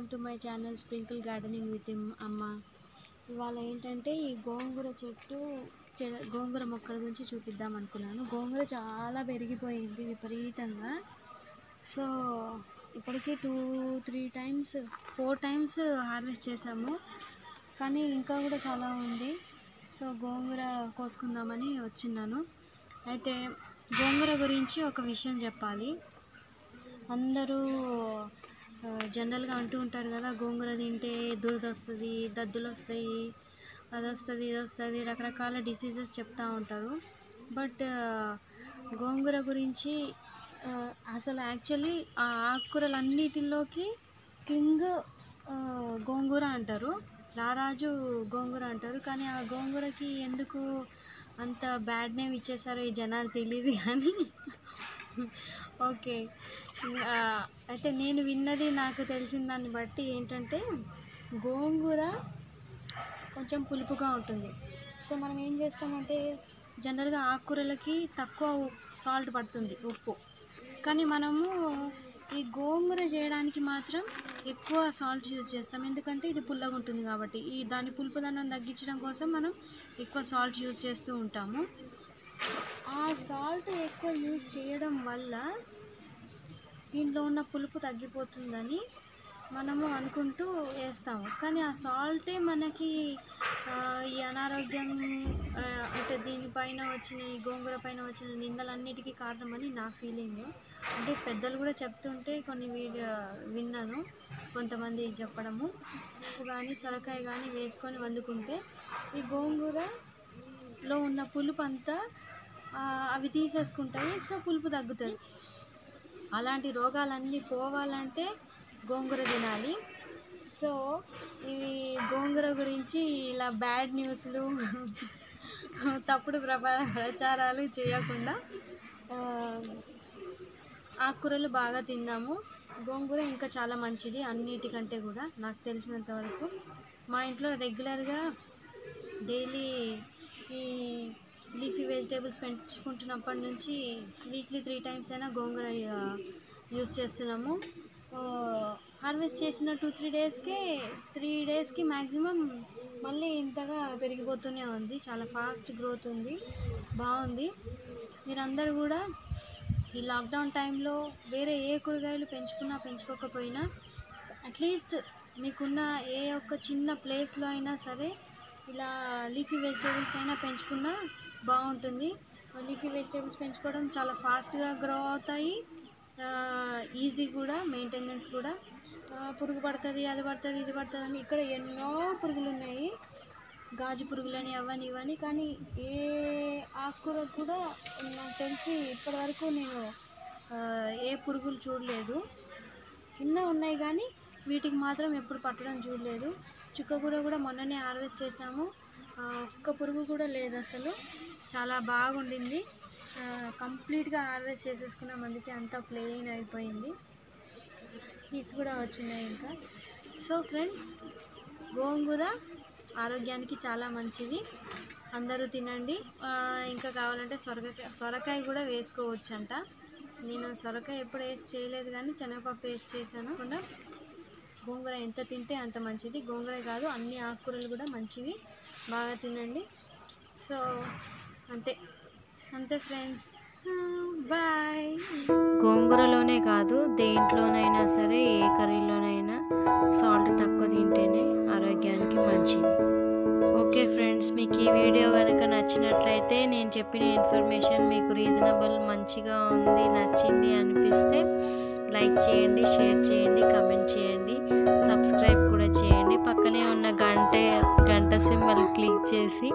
Welcome to my channel sprinkle gardening with అమ్మ. ఇవాళ ఏంటంటే ఈ గోంగూర గోంగూర మొక్కల గురించి చూపిద్దాం అనుకున్నాను. గోంగూర చాలా పెరిగిపోయింది విపరీతంగా. సో ఇప్పటికీ 2-3 టైమ్స్ 4 టైమ్స్ హార్వెస్ట్ చేసాము, కానీ ఇంకా కూడా చాలా ఉంది. సో గోంగూర కోసుకుందామని వచ్చిన్నాను. అయితే గోంగూర గురించి ఒక విషయం చెప్పాలి. అందరూ జనరల్గా అంటూ ఉంటారు కదా, గోంగూర తింటే దురద వస్తుంది, దద్దులు వస్తాయి, అది వస్తుంది, ఇది వస్తుంది, రకరకాల డిసీజెస్ చెప్తూ ఉంటారు. బట్ గోంగూర గురించి అసలు యాక్చువల్లీ ఆ ఆకుకూరలన్నిటిలోకి కింగ్ గోంగూర అంటారు, రారాజు గోంగూర అంటారు. కానీ ఆ గోంగూరకి ఎందుకు అంత బ్యాడ్ నేమ్ ఇచ్చేసారో ఈ జనాలు తెలియదు కానీ ఓకే. అయితే నేను విన్నది, నాకు తెలిసిన దాన్ని బట్టి ఏంటంటే గోంగూర కొంచెం పులుపుగా ఉంటుంది. సో మనం ఏం చేస్తామంటే జనరల్గా ఆకుకూరలకి తక్కువ సాల్ట్ పడుతుంది, ఉప్పు. కానీ మనము ఈ గోంగూర చేయడానికి మాత్రం ఎక్కువ సాల్ట్ యూజ్ చేస్తాం, ఎందుకంటే ఇది పుల్లగా ఉంటుంది కాబట్టి. దాని పులుపుదనం తగ్గించడం కోసం మనం ఎక్కువ సాల్ట్ యూజ్ చేస్తూ ఉంటాము. ఆ సాల్ట్ ఎక్కువ యూజ్ చేయడం వల్ల దీంట్లో ఉన్న పులుపు తగ్గిపోతుందని మనము అనుకుంటూ వేస్తాము. కానీ ఆ సాల్టే మనకి ఈ అనారోగ్యం, అంటే దీనిపైన వచ్చిన, ఈ గోంగూర పైన వచ్చిన నిందలన్నిటికీ కారణమని నా ఫీలింగ్. అంటే పెద్దలు కూడా చెప్తుంటే కొన్ని విన్నాను, కొంతమంది చెప్పడము. ఉప్పు కానీ సొరకాయ కానీ వేసుకొని వండుకుంటే ఈ గోంగూరలో ఉన్న పులుపు అంతా అవి తీసేసుకుంటాయి. సో పులుపు తగ్గుతుంది. అలాంటి రోగాలన్నీ పోవాలంటే గోంగూర తినాలి. సో ఇవి గోంగూర గురించి ఇలా బ్యాడ్ న్యూస్లు, తప్పుడు ప్రచారాలు చేయకుండా ఆకుకూరలు బాగా తిందాము. గోంగూర ఇంకా చాలా మంచిది అన్నిటికంటే కూడా, నాకు తెలిసినంత వరకు. మా ఇంట్లో రెగ్యులర్గా డైలీ ఈ లీఫీ వెజిటేబుల్స్ పెంచుకుంటున్నప్పటి నుంచి వీక్లీ 3 టైమ్స్ అయినా గోంగూర యూస్ చేస్తున్నాము. హార్వెస్ట్ చేసిన 3 డేస్కి మ్యాక్సిమం మళ్ళీ ఇంతగా పెరిగిపోతూనే ఉంది. చాలా ఫాస్ట్ గ్రోత్ ఉంది, బాగుంది. మీరందరూ కూడా ఈ లాక్డౌన్ టైంలో వేరే ఏ కూరగాయలు పెంచుకోకపోయినా అట్లీస్ట్ మీకున్న ఏ ఒక్క చిన్న ప్లేస్లో అయినా సరే ఇలా లీఫీ వెజిటేబుల్స్ అయినా పెంచుకున్నా బాగుంటుంది. లీఫీ వెజిటేబుల్స్ పెంచుకోవడం చాలా ఫాస్ట్గా గ్రో అవుతాయి, ఈజీ కూడా, మెయింటెనెన్స్ కూడా. పురుగు పడుతుంది, అది పడుతుంది, ఇది పడుతుంది అని ఇక్కడ ఎన్నో పురుగులు ఉన్నాయి, గాజు పురుగులని అవని ఇవని. కానీ ఏ ఆకుకూర కూడా నాకు తెలిసి ఇప్పటివరకు నేను ఏ పురుగులు చూడలేదు. కింద ఉన్నాయి కానీ వీటికి మాత్రం ఎప్పుడు పట్టడం చూడలేదు. చుక్కకూర కూడా మొన్ననే హార్వెస్ట్ చేసాము, ఒక్క పురుగు కూడా లేదు అసలు. చాలా బాగుండింది. కంప్లీట్గా హార్వెస్ట్ చేసేసుకున్నాం, అందుకే అంతా ప్లెయిన్ అయిపోయింది. సీడ్స్ కూడా వచ్చినాయి ఇంకా. సో ఫ్రెండ్స్, గోంగూర ఆరోగ్యానికి చాలా మంచిది, అందరూ తినండి. ఇంకా కావాలంటే సొరకాయ కూడా వేసుకోవచ్చంట. నేను సొరకాయ ఎప్పుడు వేస్ట్ చేయలేదు, కానీ శనగపప్పు వేస్ట్ చేశాను. కూడా గోంగూర ఎంత తింటే అంత మంచిది. గోంగూర కాదు, అన్ని ఆకుకూరలు కూడా మంచివి, బాగా తినండి. సో అంతే ఫ్రెండ్స్, బాయ్. గోంగూరలోనే కాదు, దేంట్లోనైనా సరే, ఏ కర్రీలోనైనా సాల్ట్ తక్కువ తింటేనే ఆరోగ్యానికి మంచిది. ఓకే ఫ్రెండ్స్, మీకు ఈ వీడియో కనుక నచ్చినట్లయితే, నేను చెప్పిన ఇన్ఫర్మేషన్ మీకు రీజనబుల్, మంచిగా ఉంది, నచ్చింది అనిపిస్తే లైక్ చేయండి, షేర్ చేయండి, కమెంట్ చేయండి, సబ్స్క్రైబ్ కూడా చేయండి. పక్కనే ఉన్న గంట సింబల్ క్లిక్ చేసి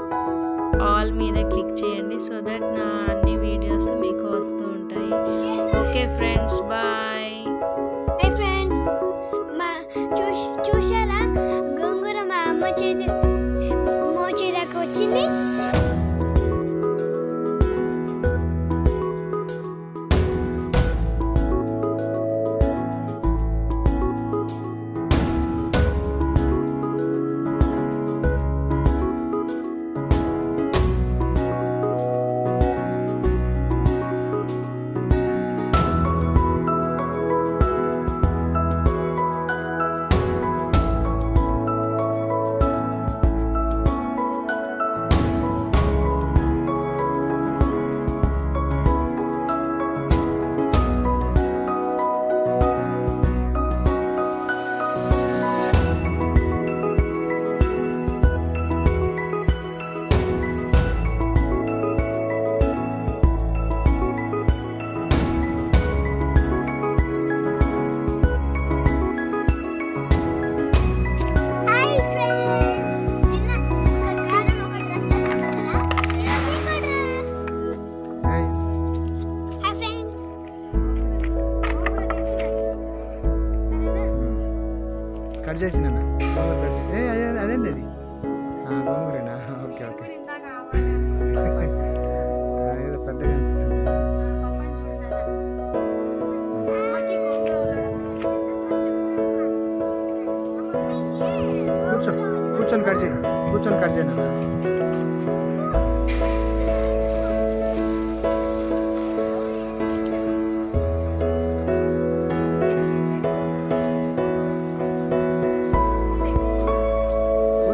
ఆల్ మీద క్లిక్ చేయండి, సో దట్ నా అన్ని వీడియోస్ మీకు వస్తూ ఉంటాయి. Okay friends, bye. ఫ్రెండ్స్, చూసారా గోంగూర మా అమ్మ మోచేదాకా వచ్చింది. కట్ చేసిన గోంగూర కట్ చేసి అదేంటి అది గోంగూరేనా ఓకే ఓకే ఏదో పెద్దగా అనిపిస్తుంది కూర్చొని కట్ చేయి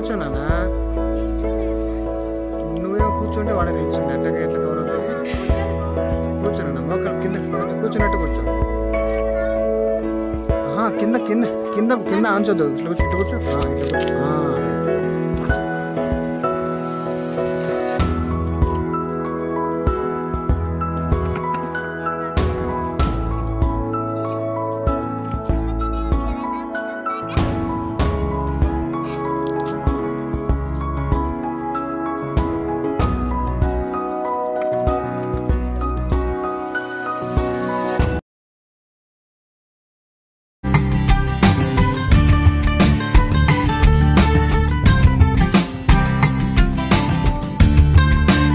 కూర్చోనా నువ్వేమో కూర్చుంటే వాడ నిల్చుండే అట్టగా ఎట్లా కవర్ అవుతుంది కూర్చోనన్నా మోకాలు కింద కూర్చున్నట్టు కూర్చో కింద కింద కింద కింద ఆంచొద్దు ఇట్లా కూర్చో ఇట్లా కూర్చో